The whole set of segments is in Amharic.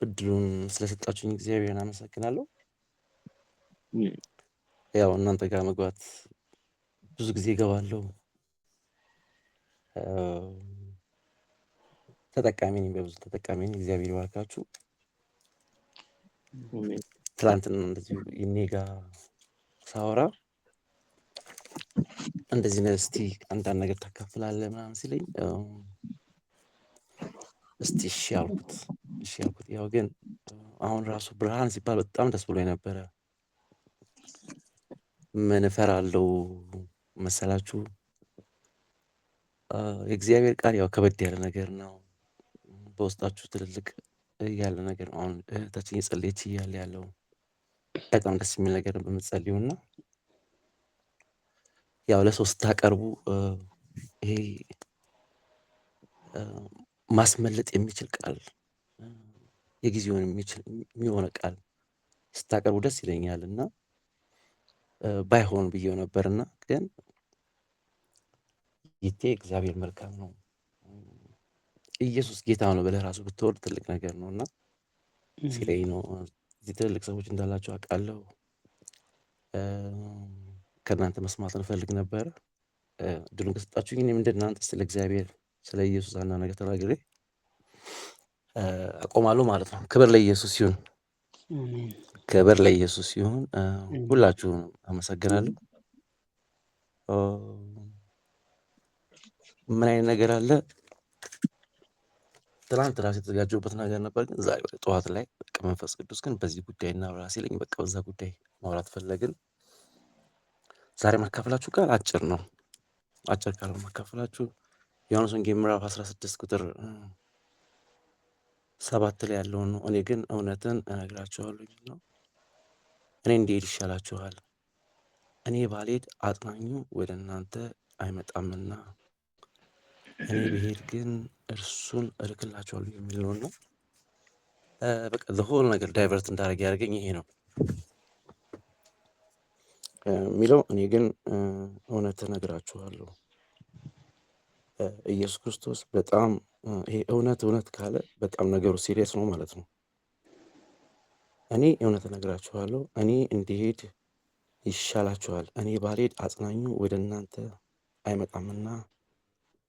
እድሉን ስለሰጣችሁኝ እግዚአብሔርን አመሰግናለሁ። እም፣ ያው እናንተ ጋር መግባት ብዙ ጊዜ እገባለሁ። ተጠቃሚ ነኝ፣ በብዙ ተጠቃሚ ነኝ። እግዚአብሔር ይባርካችሁ። አሜን። ትላንትና እንደዚሁ እኔ ጋር ሳወራ እንደዚህ ነህ እስቲ አንዳንድ ነገር ታካፍላለህ ምናምን ሲለኝ እስቲ እሺ ያልኩት ያው ግን አሁን ራሱ ብርሃን ሲባል በጣም ደስ ብሎ ነበረ። ምን እፈራለሁ መሰላችሁ? የእግዚአብሔር ቃል ያው ከበድ ያለ ነገር ነው። በውስጣችሁ ትልልቅ ያለ ነገር ነው። አሁን እህታችን የጸለየች እያለ ያለው በጣም ደስ የሚል ነገር በምትጸልዩና ያው ለሰው ስታቀርቡ ይሄ ማስመለጥ የሚችል ቃል የጊዜውን የሚሆነ ቃል ስታቀርቡ ደስ ይለኛል እና ባይሆን ብዬው ነበርና ግን ይቴ እግዚአብሔር መልካም ነው፣ ኢየሱስ ጌታ ነው ብለህ ራሱ ብትወርድ ትልቅ ነገር ነው እና ሲለኝ ነው። እዚህ ትልልቅ ሰዎች እንዳላቸው አውቃለሁ። ከእናንተ መስማት እንፈልግ ነበረ። እድሉን ከሰጣችሁኝ እኔም እንደናንተ ስለ እግዚአብሔር ስለ ኢየሱስ አንዳንድ ነገር ተናግሬ አቆማለሁ ማለት ነው። ክብር ለኢየሱስ ይሁን፣ አሜን። ክብር ለኢየሱስ ይሁን። ሁላችሁም አመሰግናለሁ። ምን አይነት ነገር አለ? ትናንት ራሱ የተዘጋጀሁበት ነገር ነበር፣ ግን ዛሬ ጠዋት ላይ በቃ መንፈስ ቅዱስ ግን በዚህ ጉዳይ እናውራ ሲለኝ በቃ በዛ ጉዳይ ማውራት ፈለግን። ዛሬ ማካፈላችሁ ቃል አጭር ነው። አጭር ቃል ማካፈላችሁ ዮሐንስ ወንጌል ምዕራፍ 16 ቁጥር 7 ላይ ያለውን ነው። እኔ ግን እውነትን እነግራችኋለሁ የሚል ነው። እኔ እንድሄድ ይሻላችኋል፣ እኔ ባልሄድ አጽናኙ ወደ እናንተ አይመጣምና እኔ ብሄድ ግን እርሱን እልክላችኋለሁ የሚል ነው። እና በቃ ዘሆል ነገር ዳይቨርት እንዳደረግ ያደርገኝ ይሄ ነው የሚለው። እኔ ግን እውነት እነግራችኋለሁ። ኢየሱስ ክርስቶስ በጣም ይሄ እውነት ካለ በጣም ነገሩ ሲሪየስ ነው ማለት ነው። እኔ እውነት እነግራችኋለሁ፣ እኔ እንድሄድ ይሻላችኋል፣ እኔ ባልሄድ አጽናኙ ወደ እናንተ አይመጣምና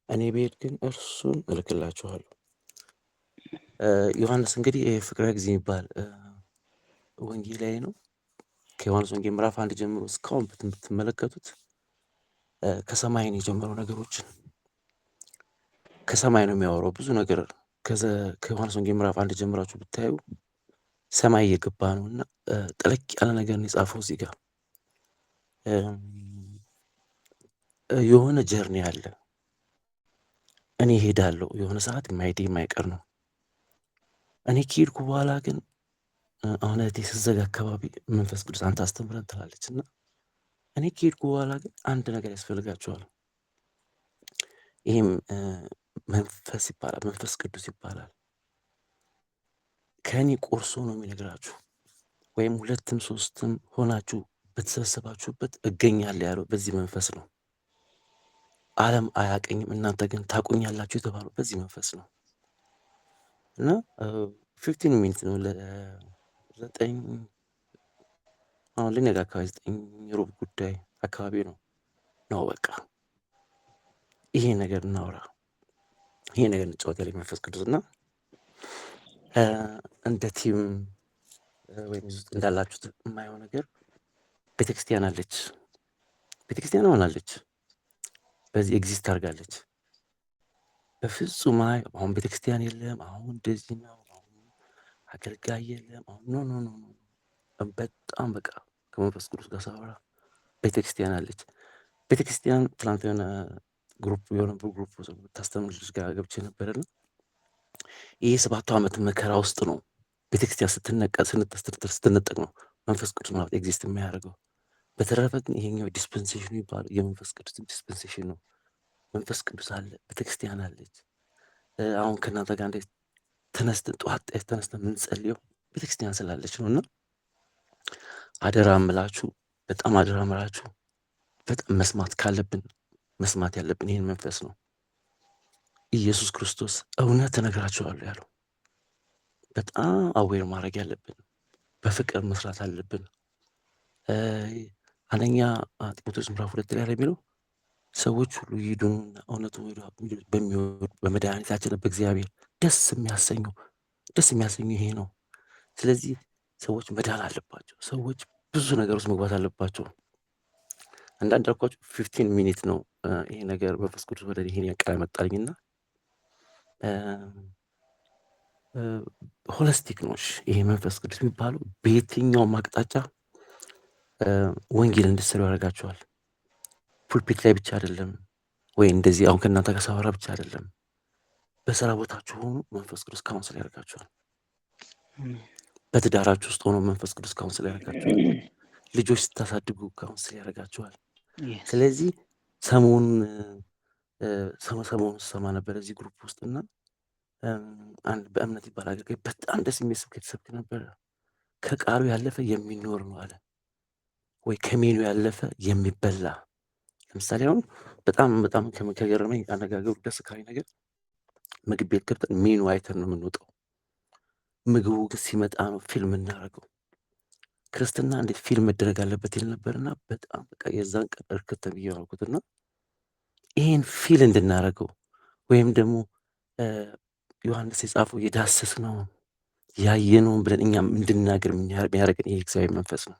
እኔ ብሄድ ግን እርሱን እልክላችኋለሁ። ዮሐንስ እንግዲህ ፍቅረ ጊዜ የሚባል ወንጌላዊ ነው። ከዮሐንስ ወንጌል ምዕራፍ 1 ጀምሮ እስካሁን ብትመለከቱት ከሰማይ ነው የጀመረው። ነገሮችን ከሰማይ ነው የሚያወራው ብዙ ነገር። ከዮሐንስ ወንጌል ምዕራፍ 1 ጀምራችሁ ብታዩ ሰማይ እየገባ ነው እና ጠለቅ ያለ ነገር ነው የጻፈው እዚህ ጋር። የሆነ ጀርኒ አለ። እኔ ሄዳለሁ፣ የሆነ ሰዓት ማየቴ የማይቀር ነው። እኔ ከሄድኩ በኋላ ግን አሁን እህቴ ስትዘጋ አካባቢ መንፈስ ቅዱስ አንተ አስተምረን ትላለች እና እኔ ከሄድኩ በኋላ ግን አንድ ነገር ያስፈልጋቸዋል። ይህም መንፈስ ይባላል፣ መንፈስ ቅዱስ ይባላል። ከእኔ ቆርሶ ነው የሚነግራችሁ። ወይም 2ም 3ም ሆናችሁ በተሰበሰባችሁበት እገኛለሁ ያለው በዚህ መንፈስ ነው። ዓለም አያቀኝም እናንተ ግን ታቁኛላችሁ የተባለው በዚህ መንፈስ ነው። እና 15 ሚኒት ነው ለ9 አሁን ልነጋ አካባቢ 9 ሩብ ጉዳይ አካባቢ ነው በቃ ይሄ ነገር እናውራ፣ ይሄ ነገር እንጫወት ያለኝ መንፈስ ቅዱስ እና እንደ ቲም ወይም ውስጥ እንዳላችሁት የማየው ነገር ቤተክርስቲያን አለች። ቤተክርስቲያን ሆናለች፣ በዚህ ኤግዚስት አድርጋለች። በፍጹም አሁን ቤተክርስቲያን የለም፣ አሁን እንደዚህ ነው፣ አሁን አገልጋይ የለም፣ አሁን ኖ በጣም በቃ ከመንፈስ ቅዱስ ጋር ሳወራ ቤተክርስቲያን አለች። ቤተክርስቲያን ትናንት የሆነ ግሩፕ ታስተምር ልጅ ጋር ገብቼ ነበርና ይሄ 7 ዓመት መከራ ውስጥ ነው ቤተክርስቲያን ስትነጠቅ ነው መንፈስ ቅዱስ ማለት ኤግዚስት የሚያደርገው። በተረፈ ግን ይሄኛው ዲስፐንሴሽኑ ይባላል የመንፈስ ቅዱስ ዲስፐንሴሽን ነው። መንፈስ ቅዱስ አለ፣ ቤተክርስቲያን አለች። አሁን ከእናንተ ጋር እንዴት ተነስተን ጠዋት ተነስተን የምንጸልየው ቤተክርስቲያን ስላለች ነው። እና አደራ እምላችሁ፣ በጣም አደራ እምላችሁ፣ በጣም መስማት ካለብን መስማት ያለብን ይህን መንፈስ ነው። ኢየሱስ ክርስቶስ እውነት እነግራችኋለሁ ያለው በጣም አዌር ማድረግ ያለብን፣ በፍቅር መስራት አለብን። አንደኛ ጢሞቴዎስ ምዕራፍ 2 ላይ የሚለው ሰዎች ሁሉ ይድኑና እውነቱን በሚወዱ በመድኃኒታችን በእግዚአብሔር ደስ የሚያሰኘው ይሄ ነው። ስለዚህ ሰዎች መዳን አለባቸው። ሰዎች ብዙ ነገር ውስጥ መግባት አለባቸው። አንዳንድ አልኳቸው 15 ሚኒት ነው ይሄ ነገር መንፈስ ቅዱስ ወደ ይሄን ያቀላ መጣልኝና ሆሊስቲክ ነው። ይሄ መንፈስ ቅዱስ የሚባለው በየትኛውም አቅጣጫ ወንጌል እንድትሰሩ ያደርጋቸዋል። ፑልፒት ላይ ብቻ አይደለም፣ ወይ እንደዚህ አሁን ከእናንተ ጋር ሳወራ ብቻ አይደለም። በስራ ቦታችሁ ሆኖ መንፈስ ቅዱስ ካውንስል ያደርጋቸዋል። በትዳራችሁ ውስጥ ሆኖ መንፈስ ቅዱስ ካውንስል ያደርጋቸዋል። ልጆች ስታሳድጉ ካውንስል ያደርጋቸዋል። ስለዚህ ሰሞኑን ስሰማ ነበር እዚህ ግሩፕ ውስጥ እና አንድ በእምነት ይባል አገልጋይ በጣም ደስ የሚል ስብከት ሰብክ ነበረ። ከቃሉ ያለፈ የሚኖር ነው አለ፣ ወይ ከሜኑ ያለፈ የሚበላ። ለምሳሌ አሁን በጣም ከገረመኝ አነጋገሩ ደስ ካለኝ ነገር ምግብ ቤት ገብተን ሜኑ አይተን ነው የምንወጣው። ምግቡ ግን ሲመጣ ነው ፊልም እናደርገው። ክርስትና እንዴት ፊልም መደረግ አለበት ይል ነበርና በጣም በቃ የዛን ቀን እርክት ብዬ አልኩትና ይሄን ፊል እንድናደርገው ወይም ደግሞ ዮሐንስ የጻፈው የዳሰስ ነው ያየነውን ብለን እኛም እንድናገር የሚያደርገን ይሄ እግዚአብሔር መንፈስ ነው።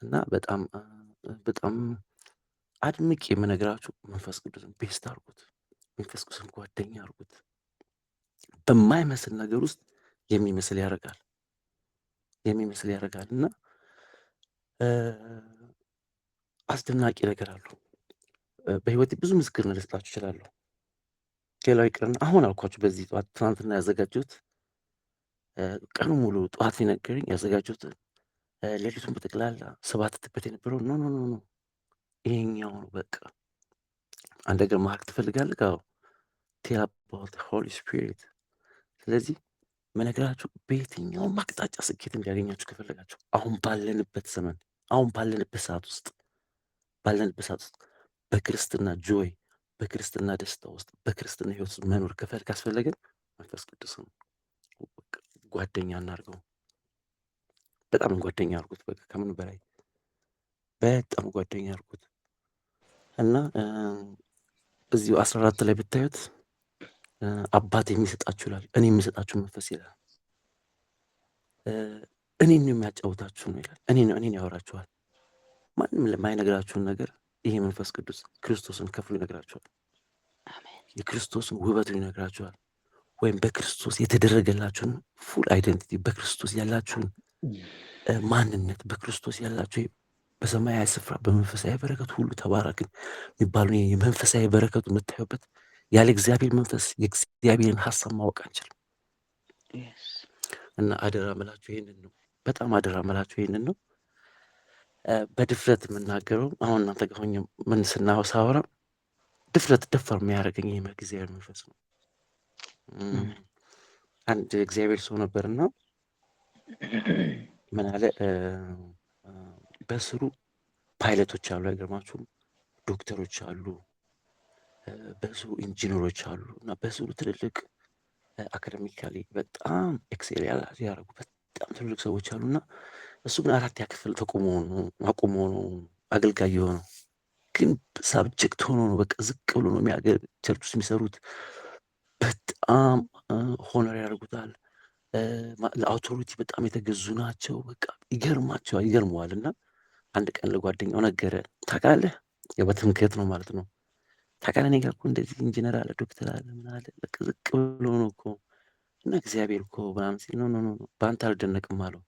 እና በጣም አድምቄ የምነግራችሁ መንፈስ ቅዱስን ቤስት አድርጉት፣ መንፈስ ቅዱስን ጓደኛ አድርጉት። በማይመስል ነገር ውስጥ የሚመስል ያደርጋል እና አስደናቂ ነገር አለው። በህይወቴ ብዙ ምስክርነት ልሰጣችሁ እችላለሁ። ሌላው ይቅርና አሁን አልኳችሁ በዚህ ጠዋት ትናንትና ያዘጋጀሁት ቀኑ ሙሉ ጠዋት ሲነገረኝ ያዘጋጀሁት ሌሊቱን በጠቅላላ ስባትትበት የነበረው ኖ ይሄኛው ነው። በቃ አንድ ነገር ማድረግ ትፈልጋለህ? አዎ ቴል አባውት ሆሊ ስፒሪት። ስለዚህ መነግራችሁ በየትኛውም አቅጣጫ ስኬት እንዲያገኛችሁ ከፈለጋችሁ አሁን ባለንበት ዘመን አሁን ባለንበት ሰዓት ውስጥ በክርስትና ጆይ በክርስትና ደስታ ውስጥ በክርስትና ህይወት ውስጥ መኖር ካስፈለገን መንፈስ ቅዱስን ጓደኛ እናድርገው። በጣም ጓደኛ አድርጉት። በቃ ከምን በላይ በጣም ጓደኛ አድርጉት እና እዚሁ 14 ላይ ብታዩት አባት የሚሰጣችሁ ይላል፣ እኔ የሚሰጣችሁ መንፈስ ይላል። እኔን ነው የሚያጫውታችሁ ነው ይላል። እኔን ያወራችኋል። ማንም ለማይነግራችሁን ነገር ይሄ መንፈስ ቅዱስ ክርስቶስን ከፍሎ ይነግራችኋል። የክርስቶስን ውበቱን ይነግራችኋል። ወይም በክርስቶስ የተደረገላችሁን ፉል አይደንቲቲ፣ በክርስቶስ ያላችሁን ማንነት፣ በክርስቶስ ያላችሁ በሰማያዊ ስፍራ በመንፈሳዊ በረከት ሁሉ ተባረክን የሚባሉ የመንፈሳዊ በረከቱ የምታዩበት ያለ እግዚአብሔር መንፈስ የእግዚአብሔርን ሀሳብ ማወቅ አንችልም። እና አደራ መላችሁ ይሄንን ነው። በጣም አደራ መላችሁ ይሄንን ነው። በድፍረት የምናገረው አሁን እናንተ ጋር ሆኜ ምን ሳወራ ድፍረት ደፈር የሚያደርገኝ ይሄ እግዚአብሔር መንፈስ ነው። አንድ እግዚአብሔር ሰው ነበርና ምን አለ፣ በስሩ ፓይለቶች አሉ፣ አይገርማችሁም? ዶክተሮች አሉ፣ በስሩ ኢንጂነሮች አሉ እና በስሩ ትልልቅ አካደሚካሊ በጣም ኤክሴል ያደረጉ በጣም ትልልቅ ሰዎች አሉና እሱ ግን 4ኛ ክፍል አቁሞ ነው አገልጋይ የሆነው። ግን ሳብጀክት ሆኖ ነው በቃ ዝቅ ብሎ ነው ቸርች ውስጥ የሚሰሩት። በጣም ሆነር ያደርጉታል። ለአውቶሪቲ በጣም የተገዙ ናቸው። በቃ ይገርመዋል። እና አንድ ቀን ለጓደኛው ነገረ፣ ታውቃለህ፣ በትምክህት ነው ማለት ነው። ታውቃለህ እኔ ጋር እኮ እንደዚህ ኢንጂነር አለ፣ ዶክተር አለ፣ ምን አለ፣ በቃ ዝቅ ብሎ ነው እኮ እና እግዚአብሔር እኮ ምናምን ሲል ኖ በአንተ አልደነቅም አለው።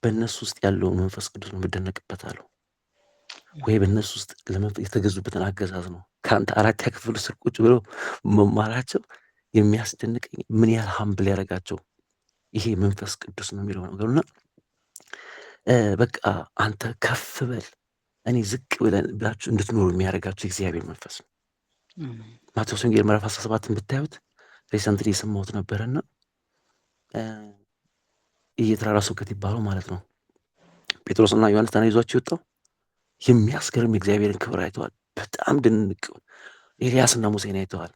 በእነሱ ውስጥ ያለውን መንፈስ ቅዱስ ነው የምደነቅበት አለው። ወይ በእነሱ ውስጥ የተገዙበትን አገዛዝ ነው። ከአንተ 4ኛ ክፍል ስር ቁጭ ብለው መማራቸው የሚያስደንቀኝ ምን ያህል ሀምብል ያደረጋቸው ይሄ መንፈስ ቅዱስ ነው የሚለው ነገሩና በቃ አንተ ከፍ በል እኔ ዝቅ ብላችሁ እንድትኖሩ የሚያደርጋችሁ የእግዚአብሔር መንፈስ ነው። ማቴዎስ ወንጌል ምዕራፍ 17 ብታዩት ሬሰንትሊ የሰማሁት ነበረና እየተራራ ስብከት ይባለው ማለት ነው። ጴጥሮስና ዮሐንስ ታና ይዟቸው የወጣው የሚያስገርም የእግዚአብሔርን ክብር አይተዋል። በጣም ድንቅ ኤልያስና ሙሴን አይተዋል።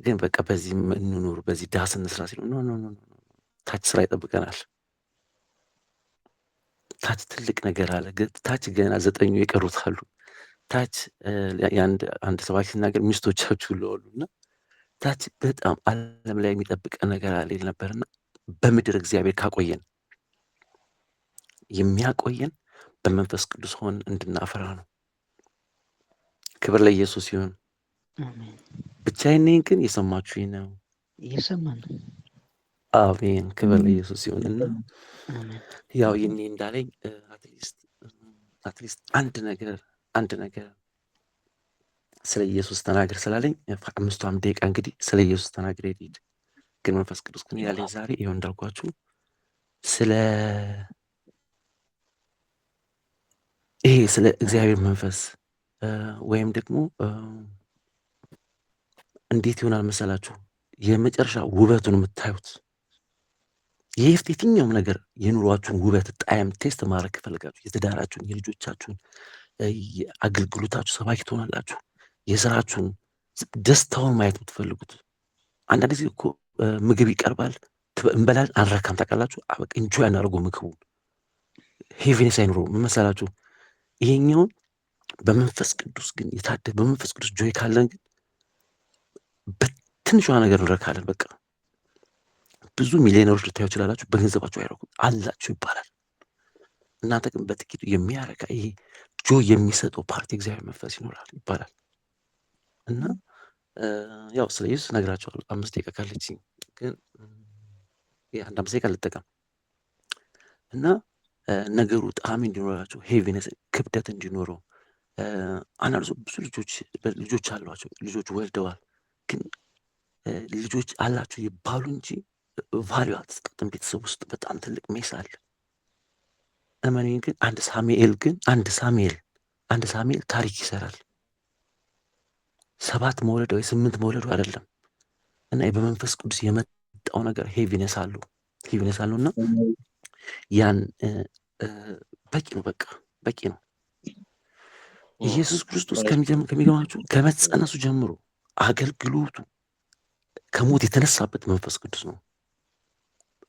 ግን በቃ በዚህ እንኑር፣ በዚህ ዳስ እንስራ ሲሉ ኖ ኖ ኖ ኖ፣ ታች ስራ ይጠብቀናል። ታች ትልቅ ነገር አለ። ታች ገና 9 የቀሩት አሉ። ታች አንድ ሰባኪ ሲናገር ሚስቶቻችሁ ለወሉ እና ታች በጣም ዓለም ላይ የሚጠብቀን ነገር አለ ይል ነበርና በምድር እግዚአብሔር ካቆየን የሚያቆየን በመንፈስ ቅዱስ ሆን እንድናፈራ ነው። ክብር ለኢየሱስ ይሁን። አሜን። ብቻዬን ነኝ ግን የሰማችሁኝ ነው። እየሰማን ነው። አሜን። ክብር ለኢየሱስ ይሁን እና አሜን። ያው ይህኔ እንዳለኝ አትሊስት አንድ ነገር ስለ ኢየሱስ ተናገር ስላለኝ 5 ደቂቃ እንግዲህ ስለ ኢየሱስ ተናገር ሄድ። ግን መንፈስ ቅዱስ ግን ያለኝ ዛሬ ይኸው እንዳልኳችሁ ስለ እግዚአብሔር መንፈስ ወይም ደግሞ እንዴት ይሆናል መሰላችሁ የመጨረሻ ውበቱን የምታዩት የትኛውም ነገር የኑሯችሁን ውበት ጣዕም ቴስት ማድረግ ከፈለጋችሁ የትዳራችሁን፣ የልጆቻችሁን፣ የአገልግሎታችሁ ሰባኪ ትሆናላችሁ። የስራችሁን ደስታውን ማየት የምትፈልጉት አንዳንድ ጊዜ እኮ ምግብ ይቀርባል እንበላል አንረካም። ታውቃላችሁ በቃ እንጆይ አናደርገው ምግቡን ሄቪነስ አይኖረው ምን መሰላችሁ። ይሄኛውን በመንፈስ ቅዱስ ግን በመንፈስ ቅዱስ ጆይ ካለን ግን በትንሿ ነገር እንረካለን። በቃ ብዙ ሚሊዮነሮች ልታዩ ይችላላችሁ፣ በገንዘባቸው አይረኩም አላችሁ ይባላል። እናንተ ግን በጥቂቱ የሚያረካ ይሄ ጆይ የሚሰጠው ፓርቲ እግዚአብሔር መንፈስ ይኖራል ይባላል። እና ያው ስለ ኢየሱስ እነግራቸዋለሁ 5 ደቂቃ ካለችኝ ግን አንድ 5 ደቂቃ ልጠቀም እና ነገሩ ጣዕም እንዲኖራቸው ሄቪነስ ክብደት እንዲኖረው አንዳንድ ሰው ብዙ ልጆች አሏቸው፣ ልጆች ወልደዋል፣ ግን ልጆች አላቸው ይባሉ እንጂ ቫሊዩ አትሰጥም። ቤተሰብ ውስጥ በጣም ትልቅ ሜስ አለ። እመኔን ግን አንድ ሳሙኤል ታሪክ ይሰራል። 7 መውለድ ወይ 8 መውለዱ አይደለም። እና በመንፈስ ቅዱስ የመጣው ነገር ሄቪነስ አለው እና ያን በቂ ነው፣ በቃ በቂ ነው። ኢየሱስ ክርስቶስ ከሚገርማችሁ ከመጸነሱ ጀምሮ አገልግሎቱ ከሞት የተነሳበት መንፈስ ቅዱስ ነው።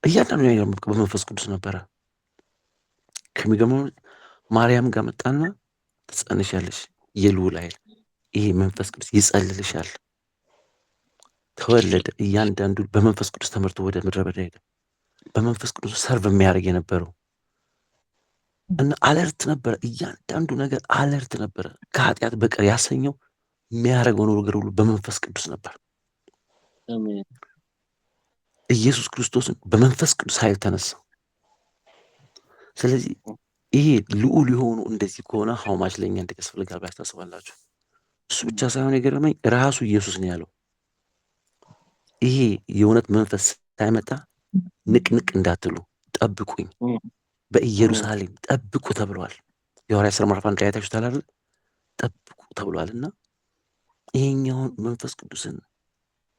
እያንዳንዱ ነገር በመንፈስ ቅዱስ ነበረ። ከሚገርመው ማርያም ጋር መጣና ትጸንሻለሽ፣ የልዑል ኃይል ይሄ መንፈስ ቅዱስ ይጸልልሻል። ተወለደ። እያንዳንዱ በመንፈስ ቅዱስ ተመርቶ ወደ ምድረ በዳ ሄደ። በመንፈስ ቅዱስ ሰርቭ የሚያደርግ የነበረው እና አለርት ነበረ። እያንዳንዱ ነገር አለርት ነበረ። ከኃጢአት በቀር ያሰኘው የሚያደርገው ነገር ሁሉ በመንፈስ ቅዱስ ነበር። ኢየሱስ ክርስቶስን በመንፈስ ቅዱስ ኃይል ተነሳ። ስለዚህ ይሄ ልዑል የሆኑ እንደዚህ ከሆነ ሀውማች ለእኛ እንደያስፈልጋል ብላችሁ ታስባላችሁ? እሱ ብቻ ሳይሆን የገረመኝ ራሱ ኢየሱስ ነው ያለው። ይሄ የእውነት መንፈስ ሳይመጣ ንቅንቅ እንዳትሉ ጠብቁኝ፣ በኢየሩሳሌም ጠብቁ ተብሏል። የሐዋርያት ሥራ ምዕራፍ 1 ላይ አይታችሁታል አይደል? ጠብቁ ተብሏል። እና ይሄኛውን መንፈስ ቅዱስን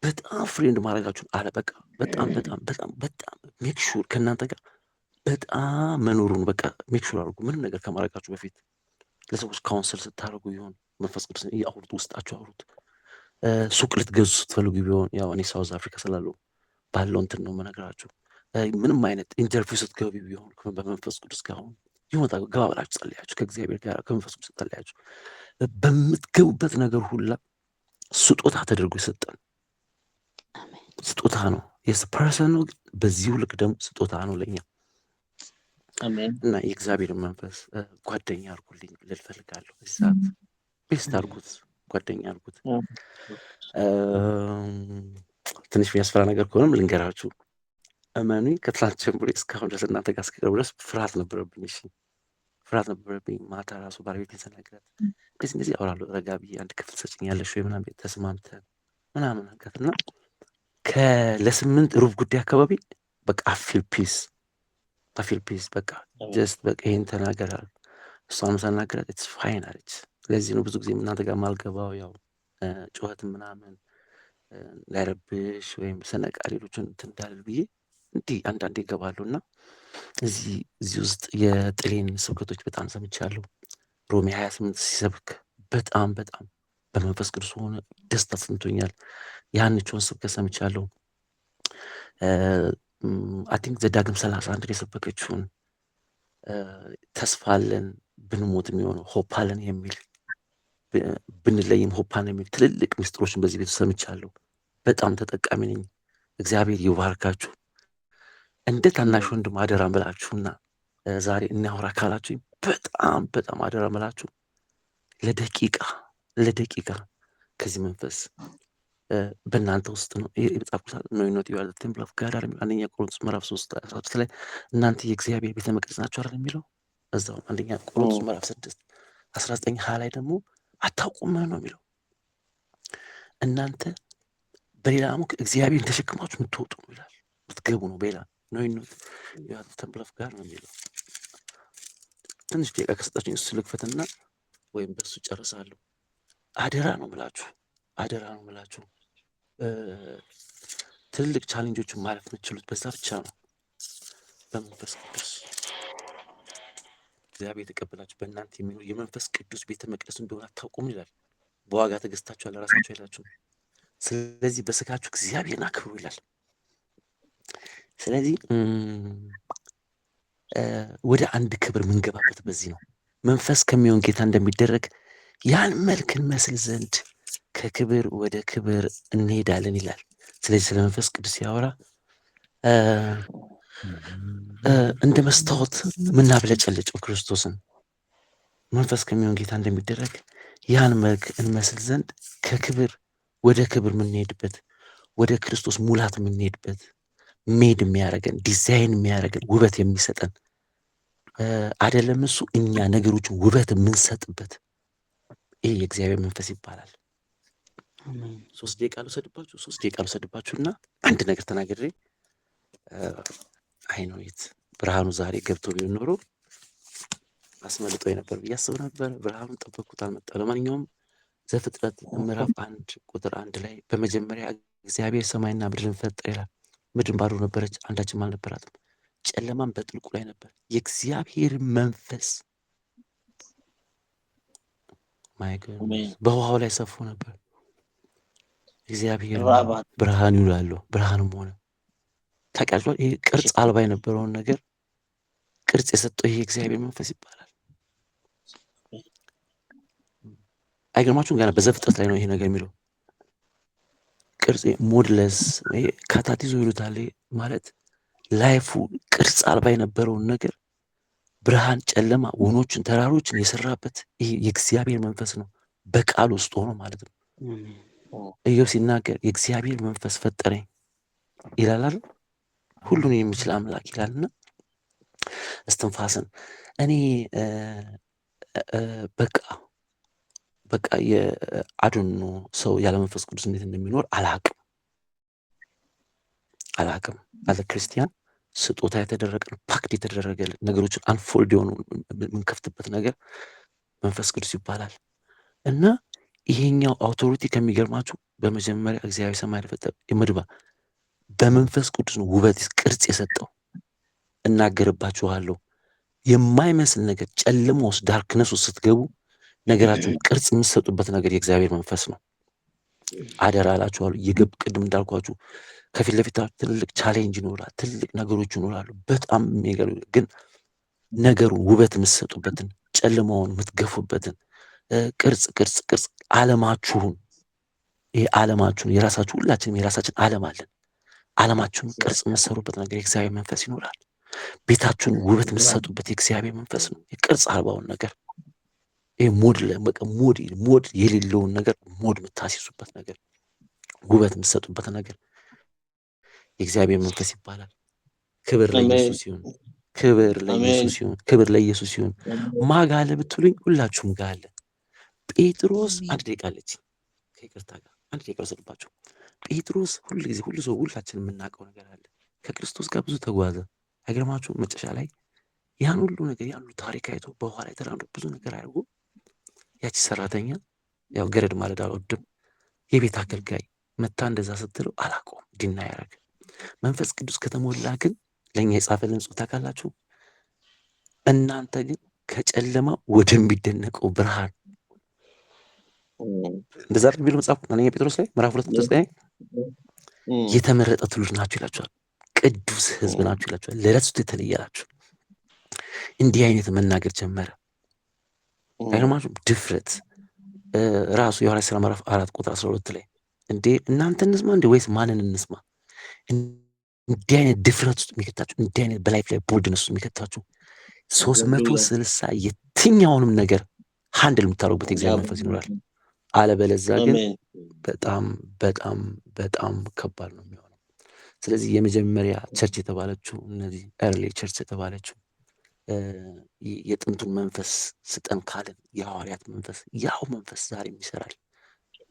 በጣም ፍሬንድ ማድረጋችሁን አለ በቃ በጣም በጣም በጣም በጣም ሜክ ሹር ከእናንተ ጋር በጣም መኖሩን በቃ ሜክ ሹር አድርጉ። ምንም ነገር ከማድረጋችሁ በፊት ለሰዎች ካውንስል ስታደርጉ ቢሆን መንፈስ ቅዱስን አውሩት፣ ውስጣችሁ አውሩት። ሱቅ ልትገዙ ስትፈልጉ ቢሆን ያው እኔ ሳውዝ አፍሪካ ስላለው ባለው እንትን ነው የምነግራችሁ። ምንም አይነት ኢንተርቪው ስትገቡ ቢሆን በመንፈስ ቅዱስ ጋር አሁን ይመጣ ገባ ብላችሁ ጸልያችሁ ከእግዚአብሔር ጋር ከመንፈስ ቅዱስ ጸልያችሁ በምትገቡበት ነገር ሁላ ስጦታ ተደርጎ የሰጠን ስጦታ ነው። የስ ፐርሰን ነው፣ ግን በዚሁ ልክ ደግሞ ስጦታ ነው ለኛ። እና የእግዚአብሔርን መንፈስ ጓደኛ አድርጉልኝ ልል እፈልጋለሁ። በዚህ ሰዓት ቤስት አድርጉት፣ ጓደኛ አድርጉት። ትንሽ የሚያስፈራ ነገር ከሆነም ልንገራችሁ። እመኑ ከትላንት ጀምሮ እስካሁን ድረስ እናንተ ጋር እስከቀረቡ ድረስ ፍርሃት ነበረብኝ። እሺ ፍርሃት ነበረብኝ። ማታ ራሱ ባለቤቴን ስነግራት እንደዚህ አወራለሁ ረጋ ብዬ፣ አንድ ክፍል ሰጭኛለሽ ወይ ምናምን ተስማምተን ምናምን ነገር እና ለ8 ሩብ ጉዳይ አካባቢ በቃ አፊል ፒስ በቃ ጀስት በቃ ይሄን ተናገራል። እሷንም ሳናገራት ኢትስ ፋይን አለች። ስለዚህ ነው ብዙ ጊዜ እናንተ ጋር ማልገባው፣ ያው ጩኸትም ምናምን ላይረብሽ ወይም ሰነቃ ሌሎችን እንትን እንዳልል ብዬ እንዲህ አንዳንዴ ይገባሉ። እና እዚህ ውስጥ የጥሌን ስብከቶች በጣም ሰምቻለሁ። ሮሜ 28 ሲሰብክ በጣም በመንፈስ ቅዱስ ሆነ ደስታ ተሰምቶኛል። ያንቺውን ስብከት ሰምቻለሁ። አይ ቲንክ ዘዳግም 31 የሰበከችውን ተስፋ አለን ብንሞት የሚሆነው ሆፕ አለን የሚል ብንለይም ሆፕ አለን የሚል ትልልቅ ምስጢሮችን በዚህ ቤት ሰምቻለሁ። በጣም ተጠቃሚ ነኝ። እግዚአብሔር ይባርካችሁ። እንደ ታናሽ ወንድም አደራ ምላችሁና ዛሬ እናውራ ካላችሁ በጣም አደራ ምላችሁ ለደቂቃ ከዚህ መንፈስ በእናንተ ውስጥ ነው። ይሄ መጽሐፍ ቅዱስ ነው ኖት ዩ አር ዘ ቴምፕል ኦፍ ጋድ አይደል? አንደኛ ቆሮንቶስ ምዕራፍ 3:16 ላይ እናንተ የእግዚአብሔር ቤተ መቅደስ ናችሁ አይደል የሚለው እዛው አንደኛ ቆሮንቶስ ምዕራፍ 6:19 ላይ ደግሞ አታውቁም ነው የሚለው። እናንተ በሌላ ሙክ እግዚአብሔርን ተሸክማችሁ የምትወጡ ነው ይላል፣ የምትገቡ ነው። በሌላ ነው ኖት ዩ አር ዘ ቴምፕል ኦፍ ጋድ ነው የሚለው። ትንሽ ደቂቃ ከሰጣችሁ እሱ ልክፈትና ወይም በሱ ጨርሳለሁ። አደራ ነው ምላችሁ። ትልልቅ ቻሌንጆችን ማለፍ የምትችሉት በዛ ብቻ ነው፣ በመንፈስ ቅዱስ። እግዚአብሔር የተቀበላችሁ በእናንተ የሚኖር የመንፈስ ቅዱስ ቤተ መቅደስ እንደሆነ አታውቁም ይላል። በዋጋ ተገዝታችኋል፣ ለራሳችሁ አይላችሁም። ስለዚህ በስጋችሁ እግዚአብሔርን አክብሩ ይላል። ስለዚህ ወደ አንድ ክብር ምንገባበት በዚህ ነው። መንፈስ ከሚሆን ጌታ እንደሚደረግ ያን መልክ እንመስል ዘንድ ከክብር ወደ ክብር እንሄዳለን ይላል። ስለዚህ ስለ መንፈስ ቅዱስ ሲያወራ እንደ መስታወት ምናብለጨልጨው ክርስቶስን መንፈስ ከሚሆን ጌታ እንደሚደረግ ያን መልክ እንመስል ዘንድ ከክብር ወደ ክብር የምንሄድበት፣ ወደ ክርስቶስ ሙላት የምንሄድበት፣ ሜድ የሚያደርገን ዲዛይን የሚያደርገን ውበት የሚሰጠን አይደለም እሱ፣ እኛ ነገሮችን ውበት የምንሰጥበት ይሄ የእግዚአብሔር መንፈስ ይባላል። 3 ደቂቃ ልውሰድባችሁና አንድ ነገር ተናግሬ አይኖት ብርሃኑ ዛሬ ገብቶ ቢሆን ኖሮ አስመልጦ ነበር ብዬ አስብ ነበር። ብርሃኑን ጠበቅኩት፣ አልመጣ። ለማንኛውም ዘፍጥረት ምዕራፍ 1:1 ላይ በመጀመሪያ እግዚአብሔር ሰማይና ምድርን ፈጠረ ይላል። ምድርን ባዶ ነበረች፣ አንዳችም አልነበራትም፣ ጨለማም በጥልቁ ላይ ነበር። የእግዚአብሔር መንፈስ በውሃው ላይ ሰፎ ነበር። እግዚአብሔር ብርሃን ይውላል፣ ብርሃንም ሆነ። ታውቃላችሁ፣ ይሄ ቅርጽ አልባ የነበረውን ነገር ቅርጽ የሰጠው ይሄ እግዚአብሔር መንፈስ ይባላል። አይገርማችሁም? ገና በዘፍጥረት ላይ ነው ይሄ ነገር የሚለው። ቅርጽ ሞድለስ ካታቲዞ ይሉታል። ማለት ላይፉ ቅርጽ አልባ የነበረውን ነገር ብርሃን፣ ጨለማ፣ ወኖችን፣ ተራሮችን የሰራበት ይሄ የእግዚአብሔር መንፈስ ነው። በቃል ውስጥ ሆኖ ማለት ነው። ኢዮብ ሲናገር የእግዚአብሔር መንፈስ ፈጠረኝ ይላል አይደል? ሁሉን የሚችል አምላክ ይላልና እስትንፋስን እኔ በቃ የአድኖ ሰው ያለ መንፈስ ቅዱስ እንዴት እንደሚኖር አላቅም። አለ ክርስቲያን ስጦታ የተደረገን ፓክድ የተደረገልን ነገሮችን አንፎልድ የሆኑ የምንከፍትበት ነገር መንፈስ ቅዱስ ይባላል። እና ይሄኛው አውቶሪቲ ከሚገርማችሁ በመጀመሪያ እግዚአብሔር ሰማይ ፈጠረ የምድባ በመንፈስ ቅዱስ ነው ውበት ቅርጽ የሰጠው። እናገርባችኋለሁ የማይመስል ነገር ጨለማ ውስጥ ዳርክነስ ውስጥ ስትገቡ ነገራችሁን ቅርጽ የምትሰጡበት ነገር የእግዚአብሔር መንፈስ ነው። አደራ እላችኋለሁ። ቅድም እንዳልኳችሁ ከፊት ለፊታችሁ ትልልቅ ቻሌንጅ ይኖራል፣ ትልልቅ ነገሮች ይኖራሉ። በጣም የሚገርም ግን ነገሩን ውበት የምትሰጡበትን፣ ጨለማውን የምትገፉበትን ቅርጽ ዓለማችሁን የራሳችሁ ሁላችንም የራሳችን ዓለም አለን። ዓለማችሁን ቅርጽ የምትሰሩበት ነገር የእግዚአብሔር መንፈስ ይኖራል። ቤታችሁን ውበት የምትሰጡበት የእግዚአብሔር መንፈስ ነው። የቅርጽ አልባውን ነገር ይሄ ሞድ የሌለውን ነገር ሞድ የምታስይዙበት ነገር፣ ውበት የምትሰጡበት ነገር የእግዚአብሔር መንፈስ ይባላል። ክብር ለኢየሱስ ይሁን፣ ክብር ለኢየሱስ ይሁን። ማጋ አለ ብትሉኝ ሁላችሁም ጋር አለ። ጴጥሮስ አንድ ደቂቃ አለች፣ ከይቅርታ ጋር አንድ ደቂቃ ወሰድባችሁ። ጴጥሮስ ሁላችን የምናውቀው ነገር አለ። ከክርስቶስ ጋር ብዙ ተጓዘ። አይገርማችሁ? መጨረሻ ላይ ያን ሁሉ ነገር ያን ሁሉ ታሪክ አይቶ በውሃ ላይ ተራምዶ ብዙ ነገር አድርጎ ያቺ ሰራተኛ ያው ገረድ ማለት አልወድም የቤት አገልጋይ መታ እንደዛ ስትለው አላውቀውም ዲና ያደረገ መንፈስ ቅዱስ ከተሞላ ግን ለእኛ የጻፈልን ጽሑፍ ታውቃላችሁ። እናንተ ግን ከጨለማ ወደሚደነቀው ብርሃን እንደዛ አይደል የሚለው መጽሐፍ አንደኛ ጴጥሮስ ላይ ምዕራፍ 2 ቁጥር 9 የተመረጠ ትውልድ ናችሁ ይላችኋል። ቅዱስ ሕዝብ ናችሁ ይላችኋል። ለርስቱ የተለየ ናችሁ። እንዲህ አይነት መናገር ጀመረ። አይገርማችሁም? ድፍረት ራሱ የሐዋርያት ሥራ ምዕራፍ 4 ቁጥር 12 ላይ እንዴ እናንተ እንስማ እንዴ ወይስ ማንን እንስማ? እንዲህ አይነት ድፍረት ውስጥ የሚከታችሁ እንዲህ አይነት በላይፍ ላይ ቦልድነስ ውስጥ የሚከታችሁ 360 የትኛውንም ነገር ሃንድል የምታደርጉበት የእግዚአብሔር መንፈስ ይኖራል። አለበለዚያ ግን በጣም በጣም በጣም ከባድ ነው የሚሆነው። ስለዚህ የመጀመሪያ ቸርች የተባለችው እነዚህ ኤርሊ ቸርች የተባለችው የጥንቱን መንፈስ ስጠን ካልን የሐዋርያት መንፈስ ያው መንፈስ ዛሬም ይሰራል።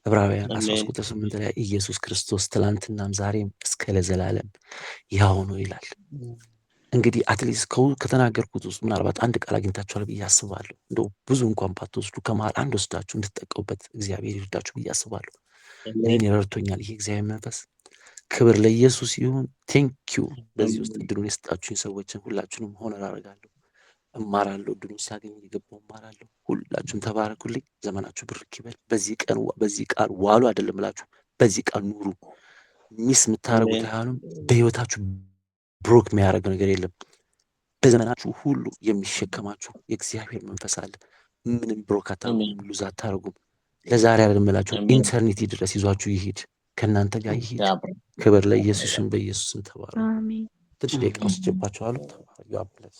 ዕብራውያን 13 ቁጥር 8 ላይ ኢየሱስ ክርስቶስ ትላንትናም ዛሬም እስከ ለዘላለም ያው ነው ይላል። እንግዲህ አትሊስት ከተናገርኩት ውስጥ ምናልባት አንድ ቃል አግኝታችኋል ብዬ አስባለሁ። እንደው ብዙ እንኳን ባትወስዱ ከመሀል አንድ ወስዳችሁ እንድትጠቀሙበት እግዚአብሔር ይርዳችሁ ብዬ አስባለሁ። እኔን ረድቶኛል ይሄ እግዚአብሔር መንፈስ። ክብር ለኢየሱስ ይሁን። ቴንኪዩ በዚህ ውስጥ እድሉን የሰጣችሁኝ ሰዎችን ሁላችሁንም ሆነር አደርጋለሁ። እማራለሁ፣ እድሉን ሲያገኝ የገባው እማራለሁ። ሁላችሁም ተባረኩልኝ። ዘመናችሁ ብርክ ይበል። በዚህ ቃል ዋሉ አይደለም እላችሁ፣ በዚህ ቃል ኑሩ። ሚስ የምታደርጉት ያህሉም በህይወታችሁ ብሮክ የሚያደርገው ነገር የለም። በዘመናችሁ ሁሉ የሚሸከማችሁ የእግዚአብሔር መንፈስ አለ። ምንም ብሮክ አታደርጉም፣ ሉዝ አታደርጉም። ለዛሬ አይደለም እላችሁ፣ ኢንተርኒቲ ድረስ ይዟችሁ ይሄድ፣ ከእናንተ ጋር ይሄድ። ክብር ለኢየሱስም፣ በኢየሱስም ተባረኩ። ትንሽ ደቂቃ ወስጄባችኋለሁ። ተባረኩ።